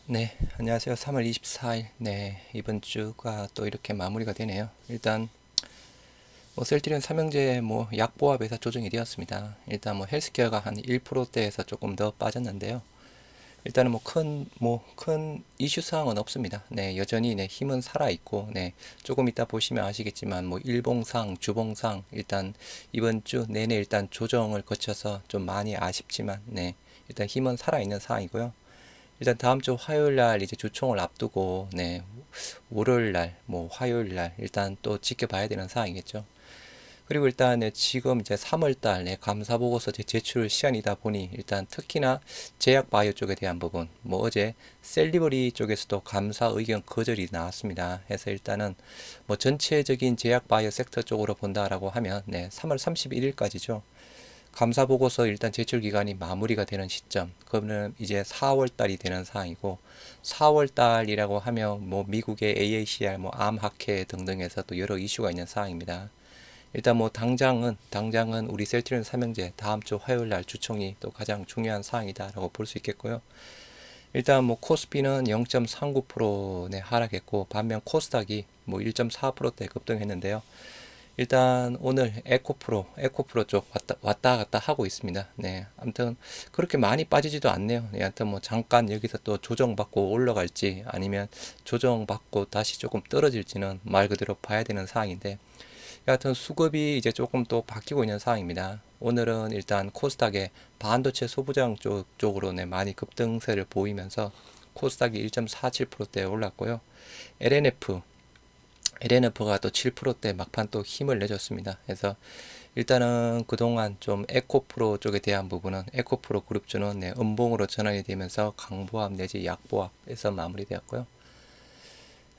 네, 안녕하세요. 3월 24일. 네, 이번 주가 또 이렇게 마무리가 되네요. 일단 뭐 셀트리온 삼형제 뭐 약보합에서 조정이 되었습니다. 일단 뭐 헬스케어가 한 1%대에서 조금 더 빠졌는데요. 일단은 뭐 큰 이슈 사항은 없습니다. 네, 여전히 네, 힘은 살아 있고, 네, 조금 이따 보시면 아시겠지만 뭐 일봉상, 주봉상 일단 이번 주 내내 일단 조정을 거쳐서 좀 많이 아쉽지만, 네, 일단 힘은 살아 있는 상황이고요. 일단 다음 주 화요일 날 이제 주총을 앞두고 네, 월요일 날, 뭐 화요일 날 일단 또 지켜봐야 되는 상황이겠죠. 그리고 일단 네, 지금 이제 3월 달 네, 감사 보고서 제출 시간이다 보니 일단 특히나 제약 바이오 쪽에 대한 부분, 뭐 어제 셀리버리 쪽에서도 감사 의견 거절이 나왔습니다. 해서 일단은 뭐 전체적인 제약 바이오 섹터 쪽으로 본다라고 하면 네, 3월 31일까지죠. 감사 보고서 일단 제출 기간이 마무리가 되는 시점, 그러면 이제 4월 달이 되는 상황이고, 4월 달이라고 하면 뭐 미국의 AACR, 뭐 암학회 등등에서 또 여러 이슈가 있는 상황입니다. 일단 뭐 당장은 우리 셀트리온 삼형제 다음 주 화요일 날 주총이 또 가장 중요한 사항이다라고 볼 수 있겠고요. 일단 뭐 코스피는 0.39% 하락했고, 반면 코스닥이 뭐 1.4%대 급등했는데요. 일단 오늘 에코프로 쪽 왔다 갔다 하고 있습니다. 네, 아무튼 그렇게 많이 빠지지도 않네요. 네, 아무튼 뭐 잠깐 여기서 또 조정받고 올라갈지 아니면 조정받고 다시 조금 떨어질지는 말 그대로 봐야 되는 상황인데, 여하튼 수급이 이제 조금 또 바뀌고 있는 상황입니다. 오늘은 일단 코스닥의 반도체 소부장 쪽으로 네, 많이 급등세를 보이면서 코스닥이 1.47%대 올랐고요. LNF LNF가 또 7%대 막판 또 힘을 내줬습니다. 그래서 일단은 그동안 좀 에코프로 쪽에 대한 부분은 에코프로 그룹주는 네, 음봉으로 전환이 되면서 강보합 내지 약보합에서 마무리되었고요.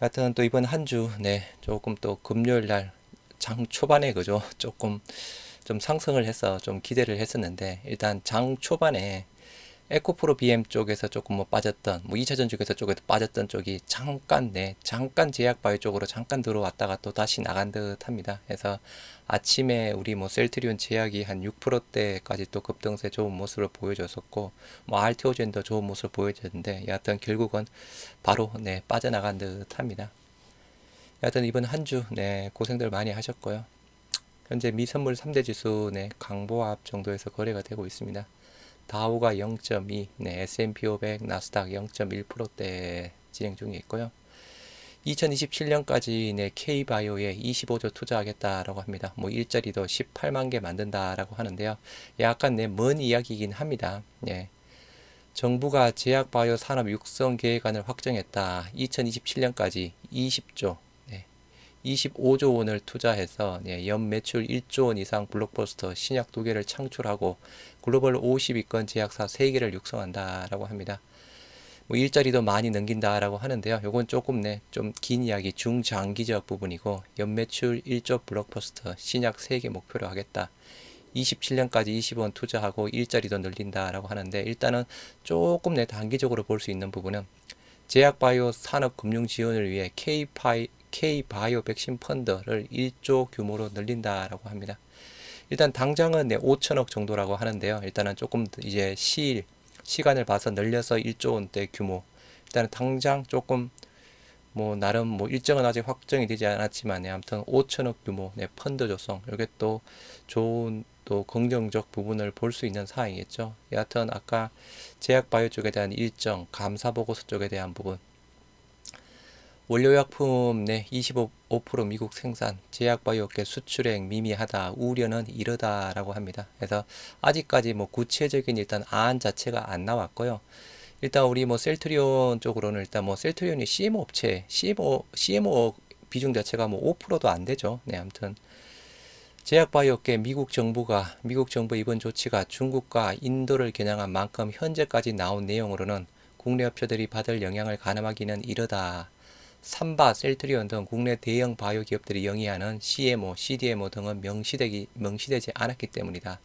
하여튼 또 이번 한 주 네, 조금 또 금요일 날 장 초반에 그죠? 조금 좀 상승을 해서 좀 기대를 했었는데, 일단 장 초반에 에코프로 BM 쪽에서 조금 뭐 빠졌던, 뭐 2차전 쪽에서 쪽에도 빠졌던 쪽이 잠깐 제약바이오 쪽으로 잠깐 들어왔다가 또 다시 나간 듯 합니다. 그래서 아침에 우리 뭐 셀트리온 제약이 한 6%대까지 또 급등세 좋은 모습을 보여줬었고, 뭐 알테오젠도 좋은 모습을 보여줬는데, 여하튼 결국은 바로 네, 빠져나간 듯 합니다. 여하튼 이번 한 주 네, 고생들 많이 하셨고요. 현재 미선물 3대 지수 네, 강보합 정도에서 거래가 되고 있습니다. 다우가 0.2, 네, S&P 500, 나스닥 0.1%대 진행 중에 있고요. 2027년까지 네, K바이오에 25조 투자하겠다라고 합니다. 뭐 일자리도 18만 개 만든다라고 하는데요. 약간 먼 이야기이긴 합니다. 네. 정부가 제약바이오 산업 육성 계획안을 확정했다. 2027년까지 20조, 네, 25조 원을 투자해서 네, 연 매출 1조 원 이상 블록버스터 신약 2개를 창출하고 글로벌 50위권 제약사 3개를 육성한다라고 합니다. 뭐 일자리도 많이 넘긴다라고 하는데요. 요건 조금 좀 긴 이야기 중장기적 부분이고, 연매출 1조 블록버스터 신약 3개 목표로 하겠다. 27년까지 20원 투자하고 일자리도 늘린다라고 하는데, 일단은 조금 단기적으로 볼 수 있는 부분은 제약바이오 산업 금융 지원을 위해 K바이오 백신 펀드를 1조 규모로 늘린다라고 합니다. 일단 당장은 5천억 정도라고 하는데요. 일단은 조금 이제 시간을 봐서 늘려서 1조 원대 규모. 일단은 당장 조금 뭐 나름 뭐 일정은 아직 확정이 되지 않았지만 아무튼 5천억 규모 펀드 조성. 이게 또 좋은 또 긍정적 부분을 볼 수 있는 사항이겠죠. 여하튼 아까 제약바이오 쪽에 대한 일정, 감사 보고서 쪽에 대한 부분, 원료약품 내 25% 미국 생산, 제약바이오계 수출액 미미하다, 우려는 이르다라고 합니다. 그래서 아직까지 뭐 구체적인 일단 안 자체가 안 나왔고요. 일단 우리 뭐 셀트리온 쪽으로는 일단 뭐 셀트리온이 CMO 업체, CMO 비중 자체가 뭐 5%도 안 되죠. 네, 아무튼 제약바이오계 미국 정부 이번 조치가 중국과 인도를 겨냥한 만큼 현재까지 나온 내용으로는 국내 업체들이 받을 영향을 가늠하기는 이르다. 삼바, 셀트리온 등 국내 대형 바이오 기업들이 영위하는 CMO, CDMO 등은 명시되지 않았기 때문이다.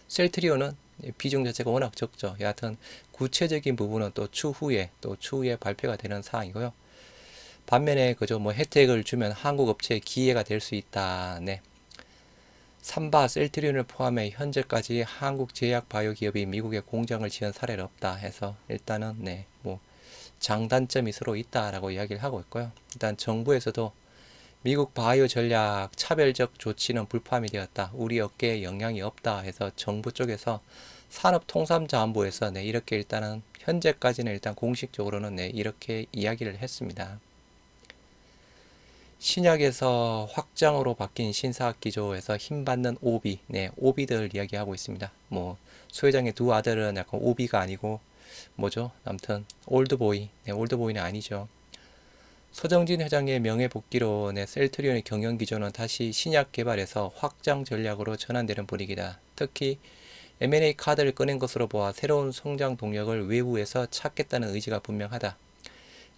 셀트리온은 비중 자체가 워낙 적죠. 여하튼 구체적인 부분은 또 추후에 발표가 되는 사항이고요. 반면에 그저 뭐 혜택을 주면 한국 업체에 기회가 될 수 있다. 네. 삼바, 셀트리온을 포함해 현재까지 한국 제약 바이오 기업이 미국에 공장을 지은 사례는 없다 해서 일단은 뭐 장단점이 서로 있다라고 이야기를 하고 있고요. 일단 정부에서도 미국 바이오 전략 차별적 조치는 불파함이 되었다. 우리 업계에 영향이 없다 해서 정부 쪽에서 산업통상자원부에서 네, 이렇게 일단은 현재까지는 일단 공식적으로는 네, 이렇게 이야기를 했습니다. 신약에서 확장으로 바뀐 신사학기조에서 힘받는 오비, 네, 오비들 이야기하고 있습니다. 뭐 소회장의 두 아들은 약간 오비가 아니고 뭐죠? 아무튼 올드보이, 네, 올드보이는 아니죠. 서정진 회장의 명예복귀로 네, 셀트리온의 경영기조는 다시 신약 개발에서 확장 전략으로 전환되는 분위기다. 특히 M&A 카드를 꺼낸 것으로 보아 새로운 성장 동력을 외부에서 찾겠다는 의지가 분명하다.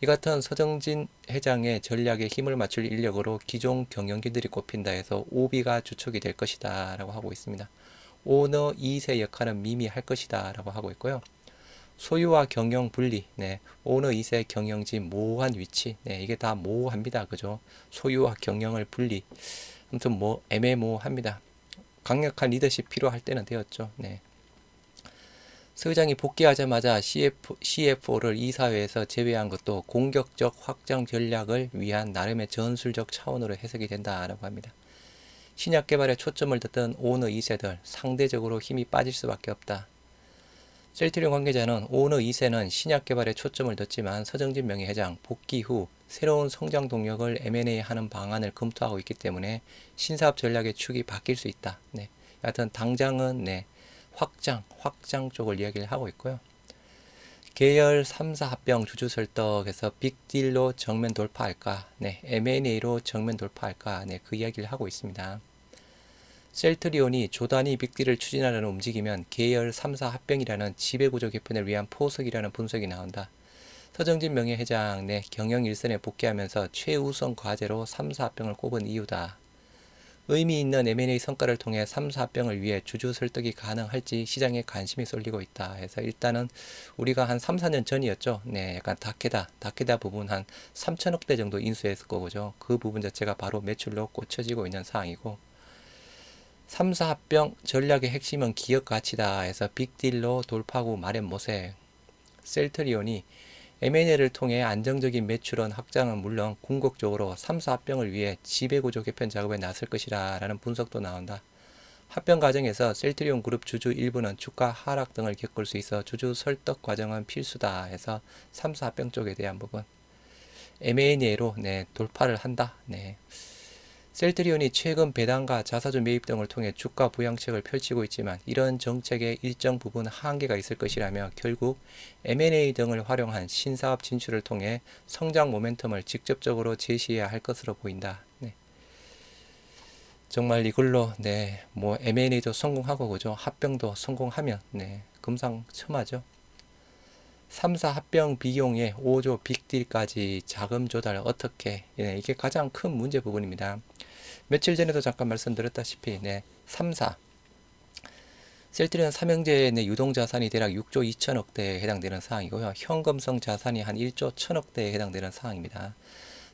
이 같은 서정진 회장의 전략에 힘을 맞출 인력으로 기존 경영진들이 꼽힌다 해서 오비가 주축이 될 것이다 라고 하고 있습니다. 오너 2세 역할은 미미할 것이다 라고 하고 있고요. 소유와 경영 분리, 네, 오너 2세 경영진 모호한 위치, 네, 이게 다 모호합니다. 그죠? 소유와 경영을 분리, 아무튼 뭐 애매모호합니다. 강력한 리더십 필요할 때는 되었죠. 네. 서 회장이 복귀하자마자 CFO를 이사회에서 제외한 것도 공격적 확장 전략을 위한 나름의 전술적 차원으로 해석이 된다라고 합니다. 신약 개발에 초점을 뒀던 오너 2세들 상대적으로 힘이 빠질 수밖에 없다. 셀트리온 관계자는 오너 2세는 신약 개발에 초점을 뒀지만 서정진 명예회장 복귀 후 새로운 성장 동력을 M&A 하는 방안을 검토하고 있기 때문에 신사업 전략의 축이 바뀔 수 있다. 네. 여하튼 당장은 네. 확장 쪽을 이야기를 하고 있고요. 계열 3사 합병 주주 설득에서 빅딜로 정면 돌파할까? 네, M&A로 정면 돌파할까? 네, 그 이야기를 하고 있습니다. 셀트리온이 조단위 빅딜을 추진하려는 움직이면 계열 3사 합병이라는 지배구조 개편을 위한 포석이라는 분석이 나온다. 서정진 명예회장 내 경영 일선에 복귀하면서 최우선 과제로 3사 합병을 꼽은 이유다. 의미 있는 M&A 성과를 통해 3사 합병을 위해 주주 설득이 가능할지 시장에 관심이 쏠리고 있다. 해서 일단은 우리가 한 3, 4년 전이었죠. 네, 약간 다케다 부분 한 3천억대 정도 인수했을 거고죠. 그 부분 자체가 바로 매출로 꽂혀지고 있는 상황이고 3사 합병 전략의 핵심은 기업 가치다. 해서 빅딜로 돌파구 마련 모색 셀트리온이 M&A를 통해 안정적인 매출원 확장은 물론 궁극적으로 3사 합병을 위해 지배구조 개편 작업에 나설 것이라 라는 분석도 나온다. 합병 과정에서 셀트리온 그룹 주주 일부는 주가 하락 등을 겪을 수 있어 주주 설득 과정은 필수다 해서 3사 합병 쪽에 대한 부분 M&A로 네, 돌파를 한다. 네. 셀트리온이 최근 배당과 자사주 매입 등을 통해 주가 부양책을 펼치고 있지만 이런 정책의 일정 부분 한계가 있을 것이라며 결국 M&A 등을 활용한 신사업 진출을 통해 성장 모멘텀을 직접적으로 제시해야 할 것으로 보인다. 네. 정말 이걸로 네, 뭐 M&A도 성공하고 그죠? 합병도 성공하면 네, 금상첨화죠. 3사 합병 비용의 5조 빅딜까지 자금 조달 어떻게 네, 이게 가장 큰 문제 부분입니다. 며칠 전에도 잠깐 말씀드렸다시피 네, 3사 셀트리온 삼형제의 네, 유동자산이 대략 6조 2천억대에 해당되는 사항이고요. 현금성 자산이 한 1조 1천억대에 해당되는 사항입니다.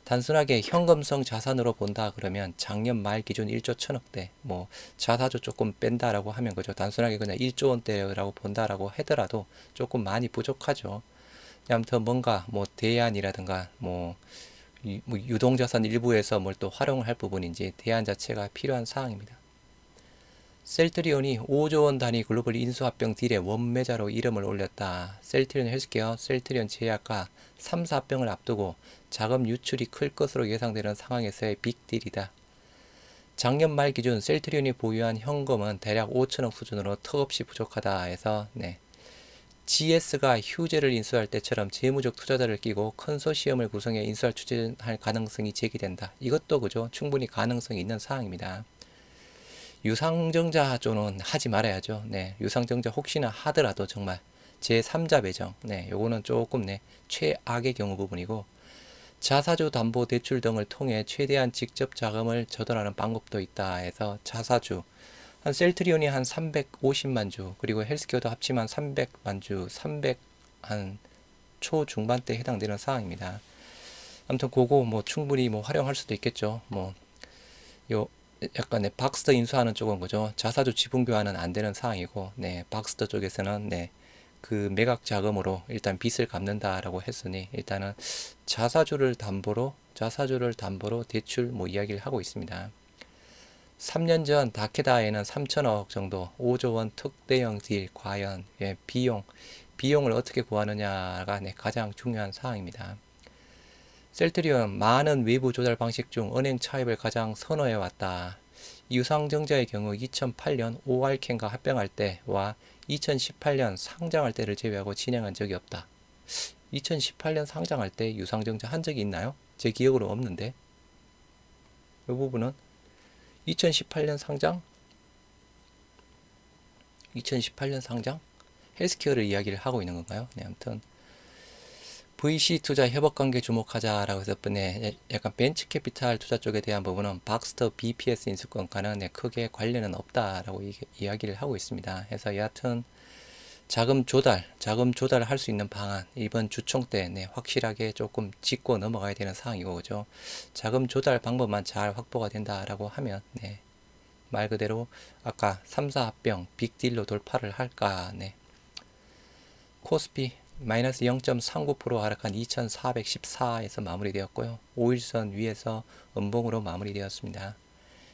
단순하게 현금성 자산으로 본다 그러면 작년 말 기준 1조 1천억대 뭐 자사주 조금 뺀다라고 하면 그죠. 단순하게 그냥 1조 원대라고 본다라고 하더라도 조금 많이 부족하죠. 아무튼 뭔가 뭐 대안이라든가 뭐 유동자산 일부에서 뭘 또 활용을 할 부분인지 대안 자체가 필요한 사항입니다. 셀트리온이 5조 원 단위 글로벌 인수합병 딜의 원매자로 이름을 올렸다. 셀트리온 헬스케어, 셀트리온 제약과 3사 합병을 앞두고 자금 유출이 클 것으로 예상되는 상황에서의 빅딜이다. 작년 말 기준 셀트리온이 보유한 현금은 대략 5천억 수준으로 턱없이 부족하다 해서 네. GS가 휴재를 인수할 때처럼 재무적 투자자를 끼고 컨소시엄을 구성해 인수할 추진할 가능성이 제기된다. 이것도 그죠? 충분히 가능성이 있는 사항입니다. 유상증자 쪽은 하지 말아야죠. 네, 유상증자 혹시나 하더라도 정말 제3자 배정, 네, 요거는 조금 네, 최악의 경우 부분이고 자사주 담보 대출 등을 통해 최대한 직접 자금을 조달하는 방법도 있다 해서 자사주 한 셀트리온이 한 350만 주 그리고 헬스케어도 합치면 300만 주 300 한 초중반대에 해당되는 사항입니다. 아무튼 그거 뭐 충분히 뭐 활용할 수도 있겠죠. 뭐 요 약간 네, 박스터 인수하는 쪽은 그죠. 자사주 지분 교환은 안 되는 사항이고 네, 박스터 쪽에서는 네, 그 매각 자금으로 일단 빚을 갚는다라고 했으니 일단은 자사주를 담보로 대출 뭐 이야기를 하고 있습니다. 3년 전 다케다에는 3천억 정도 5조 원 특대형 딜 과연 비용을 어떻게 구하느냐가 가장 중요한 사항입니다. 셀트리온 많은 외부 조달 방식 중 은행 차입을 가장 선호해 왔다. 유상증자의 경우 2008년 오알캔과 합병할 때와 2018년 상장할 때를 제외하고 진행한 적이 없다. 2018년 상장할 때 유상증자 한 적이 있나요? 제 기억으로 없는데. 이 부분은 2018년 상장? 2018년 상장? 헬스케어를 이야기를 하고 있는 건가요? 네, 아무튼 VC 투자 협업 관계 주목하자라고 해서 약간 벤처 캐피탈 투자 쪽에 대한 부분은 박스터 BPS 인수권과는 크게 관련은 없다라고 이야기를 하고 있습니다. 그래서 여하튼 자금 조달을 할 수 있는 방안 이번 주총 때 확실하게 조금 짚고 넘어가야 되는 사항이고 그죠. 자금 조달 방법만 잘 확보가 된다라고 하면 말 그대로 아까 3사 합병 빅딜로 돌파를 할까. 코스피 마이너스 0.39% 하락한 2414에서 마무리되었고요. 5일선 위에서 음봉으로 마무리되었습니다.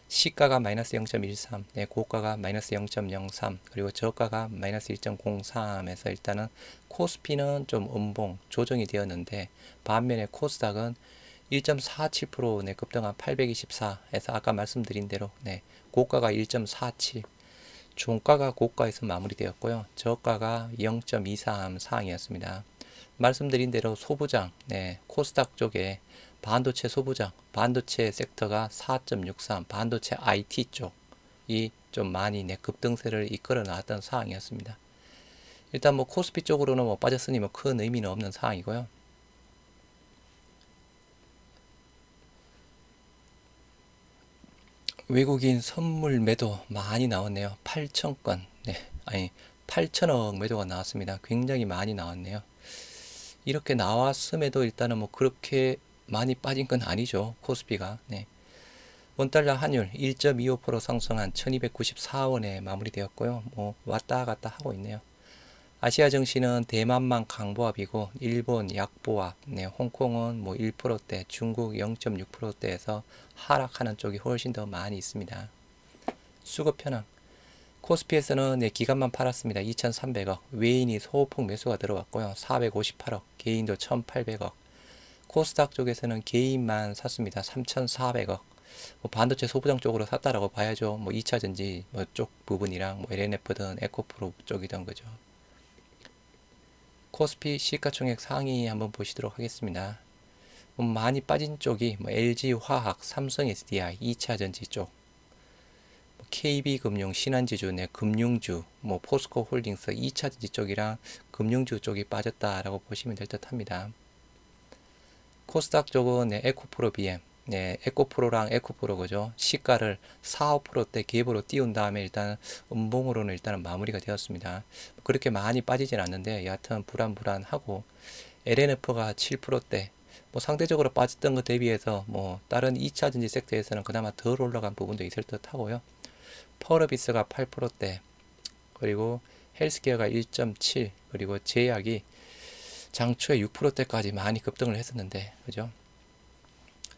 시가가 마이너스 0.13, 고가가 마이너스 0.03, 그리고 저가가 마이너스 1.03에서 일단은 코스피는 좀 음봉 조정이 되었는데 반면에 코스닥은 1.47% 급등한 824에서 아까 말씀드린 대로 고가가 1.47, 종가가 고가에서 마무리되었고요. 저가가 0.23 상황이었습니다. 말씀드린 대로 소부장, 코스닥 쪽에 반도체 소부장, 반도체 섹터가 4.63, 반도체 IT 쪽이 좀 많이 급등세를 이끌어 나왔던 상황이었습니다. 일단 뭐 코스피 쪽으로는 뭐 빠졌으니 뭐 큰 의미는 없는 상황이고요. 외국인 선물 매도 많이 나왔네요. 8,000건, 8천억 매도가 나왔습니다. 굉장히 많이 나왔네요. 이렇게 나왔음에도 일단은 뭐 그렇게 많이 빠진 건 아니죠. 코스피가. 원달러 환율 1.25% 상승한 1294원에 마무리되었고요. 뭐 왔다 갔다 하고 있네요. 아시아 증시는 대만만 강보합이고 일본 약보합, 홍콩은 뭐 1%대, 중국 0.6%대에서 하락하는 쪽이 훨씬 더 많이 있습니다. 수급 현황. 코스피에서는 기간만 팔았습니다. 2,300억. 외인이 소폭 매수가 들어왔고요. 458억. 개인도 1,800억. 코스닥 쪽에서는 개인만 샀습니다. 3,400억. 뭐 반도체 소부장 쪽으로 샀다라고 봐야죠. 뭐 2차전지 쪽 부분이랑 뭐 LNF든 에코프로 쪽이든 그죠. 코스피 시가총액 상위 한번 보시도록 하겠습니다. 많이 빠진 쪽이 뭐 LG화학, 삼성SDI, 2차전지 쪽, KB금융, 신한지주, 금융주, 뭐 포스코홀딩스, 2차전지 쪽이랑 금융주 쪽이 빠졌다라고 보시면 될 듯 합니다. 코스닥 쪽은 에코프로 BM, 에코프로랑 에코프로 그죠. 시가를 4, 5%대 갭으로 띄운 다음에 일단 음봉으로는 일단은 마무리가 되었습니다. 그렇게 많이 빠지진 않는데 여하튼 불안하고 LNF가 7%대 뭐 상대적으로 빠졌던 것 대비해서 뭐 다른 2차전지 섹터에서는 그나마 덜 올라간 부분도 있을 듯 하고요. 펄어비스가 8%대 그리고 헬스케어가 1.7 그리고 제약이 장초에 6%대까지 많이 급등을 했었는데 그죠.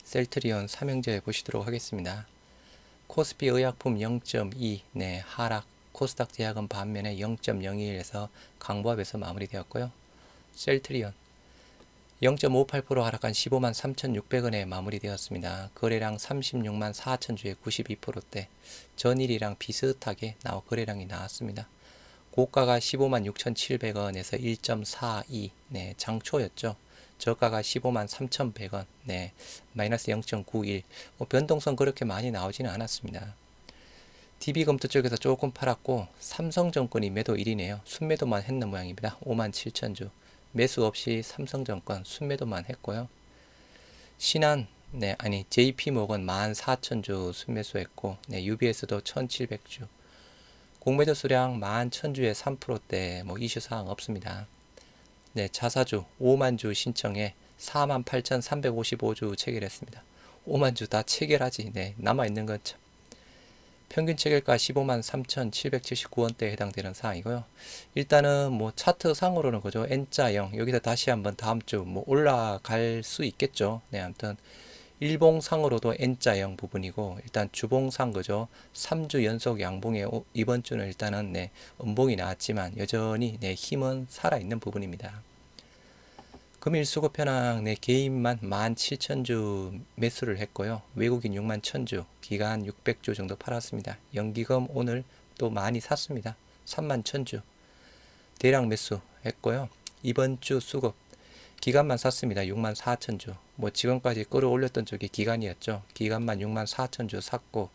셀트리온 삼형제 보시도록 하겠습니다. 코스피 의약품 0.2 하락, 코스닥 제약은 반면에 0.01에서 강보합에서 마무리되었고요. 셀트리온 0.58% 하락한 15만 3,600원에 마무리되었습니다. 거래량 36만 4천주에 92%대 전일이랑 비슷하게 거래량이 나왔습니다. 고가가 15만 6,700원에서 1.42 장초였죠. 저가가 15만 3,100원 마이너스 0.91 변동성 그렇게 많이 나오지는 않았습니다. DB검토 쪽에서 조금 팔았고 삼성증권이 매도 1위네요. 순매도만 했는 모양입니다. 5만 7천주 매수 없이 삼성증권 순매도만 했고요. 신한 JP모건 14,000주 순매수했고 UBS도 1,700주 공매도 수량 11,000주에 3%대 뭐 이슈사항 없습니다. 자사주 5만주 신청에 48,355주 체결했습니다. 5만주 다 체결하지. 남아있는 건 참. 평균 체결가 15만 3,779원대에 해당되는 사항이고요. 일단은 뭐 차트 상으로는 그죠. N자형 여기서 다시 한번 다음 주 뭐 올라갈 수 있겠죠. 네, 아무튼 일봉상으로도 N자형 부분이고 일단 주봉상 그죠. 3주 연속 양봉에 이번 주는 일단은 네, 음봉이 나왔지만 여전히 네, 힘은 살아있는 부분입니다. 금일 수급 현황 내 개인만 17,000주 매수를 했고요. 외국인 6만 1,000주, 기간 600주 정도 팔았습니다. 연기금 오늘 또 많이 샀습니다. 3만 1,000주 대량 매수 했고요. 이번 주 수급 기간만 샀습니다. 6만 4,000주. 뭐 지금까지 끌어올렸던 쪽이 기간이었죠. 기간만 6만 4,000주 샀고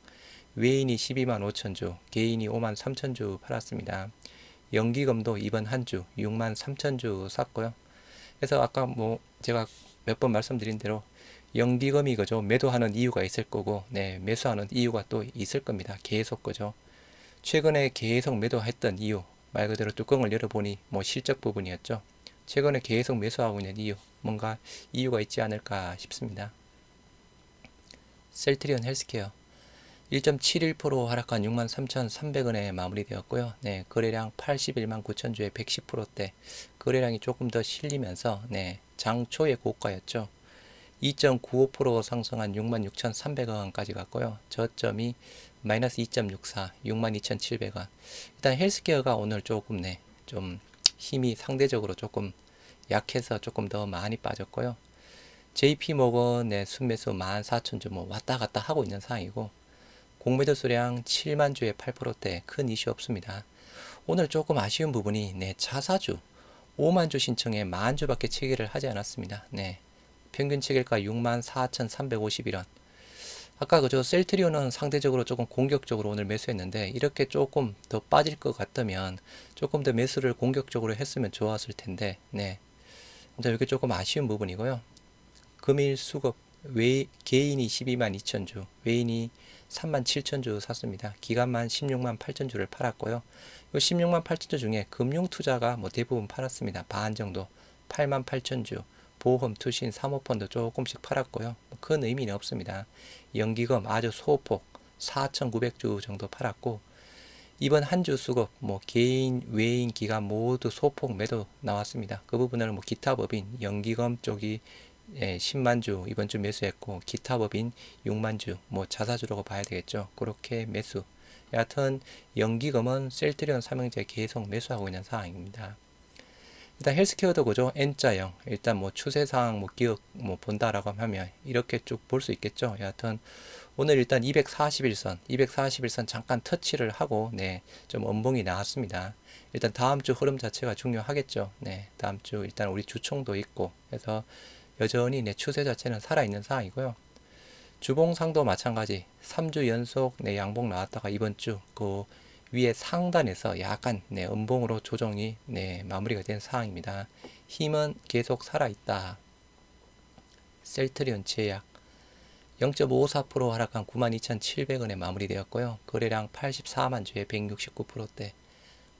외인이 12만 5,000주, 개인이 5만 3,000주 팔았습니다. 연기금도 이번 한 주 6만 3,000주 샀고요. 그래서 아까 뭐 제가 몇 번 말씀드린 대로 연기금이 그죠 매도하는 이유가 있을 거고 네 매수하는 이유가 또 있을 겁니다. 계속 그죠 최근에 계속 매도했던 이유 말 그대로 뚜껑을 열어보니 뭐 실적 부분이었죠. 최근에 계속 매수하고 있는 이유 뭔가 이유가 있지 않을까 싶습니다. 셀트리온 헬스케어 1.71% 하락한 63,300원에 마무리되었고요. 네, 거래량 81만 9천주에 110%대 거래량이 조금 더 실리면서 네, 장 초의 고가였죠. 2.95% 상승한 66,300원까지 갔고요. 저점이 마이너스 2.64, 62,700원. 일단 헬스케어가 오늘 조금 네, 좀 힘이 상대적으로 조금 약해서 조금 더 많이 빠졌고요. JP모건 네, 순매수 14,000주 뭐 왔다 갔다 하고 있는 상황이고 공매도 수량 7만 주에 8%대 큰 이슈 없습니다. 오늘 조금 아쉬운 부분이 네, 자사주 5만 주 신청에 만 주밖에 체결을 하지 않았습니다. 네. 평균 체결가 6만 4,351원. 아까 그저 셀트리온은 상대적으로 조금 공격적으로 오늘 매수했는데 이렇게 조금 더 빠질 것 같다면 조금 더 매수를 공격적으로 했으면 좋았을 텐데 네. 이게 조금 아쉬운 부분이고요. 금일 수급 개인이 12만 2천주, 외인이 3만 7천주 샀습니다. 기간만 16만 8천주를 팔았고요. 이 16만 8천주 중에 금융투자가 뭐 대부분 팔았습니다. 반 정도 8만 8천주, 보험, 투신, 사모펀드 조금씩 팔았고요. 큰 의미는 없습니다. 연기금 아주 소폭 4,900주 정도 팔았고 이번 한 주 수급 뭐 개인, 외인, 기관 모두 소폭 매도 나왔습니다. 그 부분을 뭐 기타 법인, 연기금 쪽이 10만 주 이번 주 매수했고 기타 법인 6만 주 뭐 자사주라고 봐야 되겠죠. 그렇게 매수. 여하튼 연기금은 셀트리온 삼형제 계속 매수하고 있는 상황입니다. 일단 헬스케어도 그죠. N자형 일단 뭐 추세상 뭐 기억 뭐 본다라고 하면 이렇게 쭉 볼 수 있겠죠. 여하튼 오늘 일단 241선 잠깐 터치를 하고 네, 좀 음봉이 나왔습니다. 일단 다음 주 흐름 자체가 중요하겠죠. 네, 다음 주 일단 우리 주총도 있고 그래서 여전히 내 추세 자체는 살아있는 상황이고요. 주봉상도 마찬가지 3주 연속 내 양봉 나왔다가 이번 주 그 위에 상단에서 약간 내 음봉으로 조정이 내 마무리가 된 상황입니다. 힘은 계속 살아있다. 셀트리온 제약 0.54% 하락한 92,700원에 마무리되었고요. 거래량 84만 주에 169%대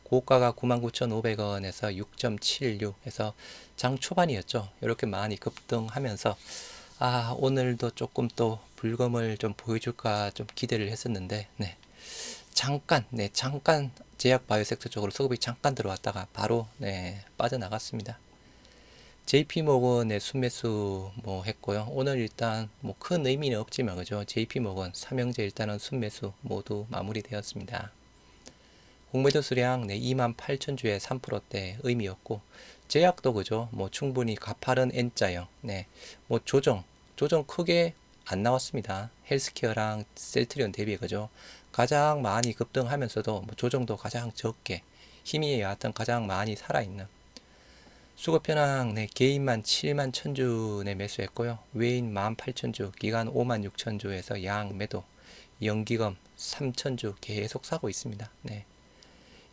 고가가 99,500원에서 6.76에서 장 초반이었죠. 이렇게 많이 급등하면서 오늘도 조금 또 불금을 좀 보여줄까 좀 기대를 했었는데 잠깐 제약 바이오 섹터 쪽으로 수급이 잠깐 들어왔다가 바로 빠져나갔습니다. JP모건의 순매수 뭐 했고요. 오늘 일단 뭐 큰 의미는 없지만 그죠. JP모건 삼형제 일단은 순매수 모두 마무리되었습니다. 공매도 수량 2만 8천주에 3%대 의미였고 제약도 그죠. 뭐 충분히 가파른 N자형 뭐 조정 크게 안 나왔습니다. 헬스케어랑 셀트리온 대비 그죠. 가장 많이 급등하면서도 뭐 조정도 가장 적게 힘이 여하튼 가장 많이 살아있는 수급 현황 개인만 7만 천주 매수했고요. 외인 18,000주, 기간 5만 6천주에서 양 매도, 연기금 3천주 계속 사고 있습니다.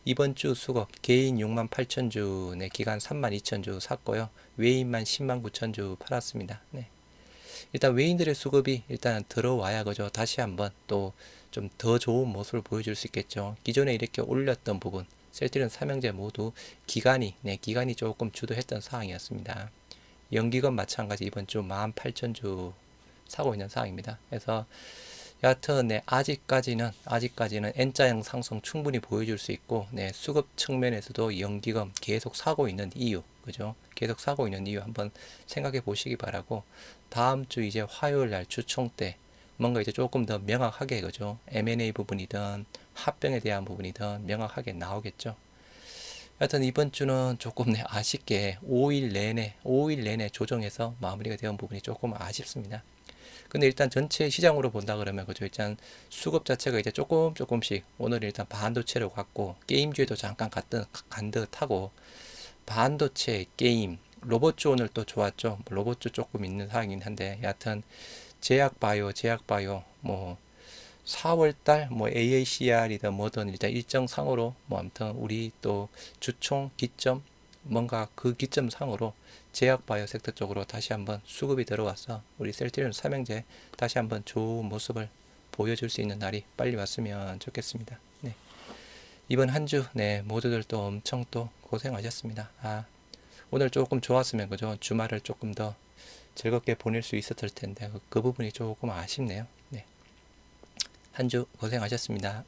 이번 주 수급 개인 6만 8천주, 기간 3만 2천주 샀고요. 외인만 10만 9천주 팔았습니다. 일단 외인들의 수급이 일단 들어와야 그죠. 다시 한번 또 좀 더 좋은 모습을 보여줄 수 있겠죠. 기존에 이렇게 올렸던 부분 셀트리온 삼형제 모두 기간이 조금 주도했던 상황이었습니다. 연기금 마찬가지 이번 주 18,000주 사고 있는 상황입니다. 그래서 여하튼 네, 아직까지는 N자형 상승 충분히 보여줄 수 있고, 네, 수급 측면에서도 연기금 계속 사고 있는 이유, 그죠? 계속 사고 있는 이유 한번 생각해 보시기 바라고, 다음 주 이제 화요일 날 주총 때 뭔가 이제 조금 더 명확하게, 그죠? M&A 부분이든 합병에 대한 부분이든 명확하게 나오겠죠. 하여튼 이번 주는 조금 네, 아쉽게 5일 내내 조정해서 마무리가 되는 부분이 조금 아쉽습니다. 근데 일단 전체 시장으로 본다 그러면 그죠? 일단 수급 자체가 이제 조금씩 오늘 일단 반도체로 갔고 게임주에도 잠깐 간 듯하고 반도체 게임 로봇주 오늘 또 좋았죠. 로봇주 조금 있는 상황이긴 한데 여하튼 제약바이오 뭐 4월달 뭐 AACR이든 뭐든 일단 일정상으로 뭐 아무튼 우리 또 주총 기점 뭔가 그 기점 상으로 제약바이오 섹터 쪽으로 다시 한번 수급이 들어와서 우리 셀트리온 삼형제 다시 한번 좋은 모습을 보여줄 수 있는 날이 빨리 왔으면 좋겠습니다. 네. 이번 한 주 네, 모두들 또 엄청 또 고생하셨습니다. 오늘 조금 좋았으면 그죠? 주말을 조금 더 즐겁게 보낼 수 있었을 텐데 그 부분이 조금 아쉽네요. 네. 한 주 고생하셨습니다.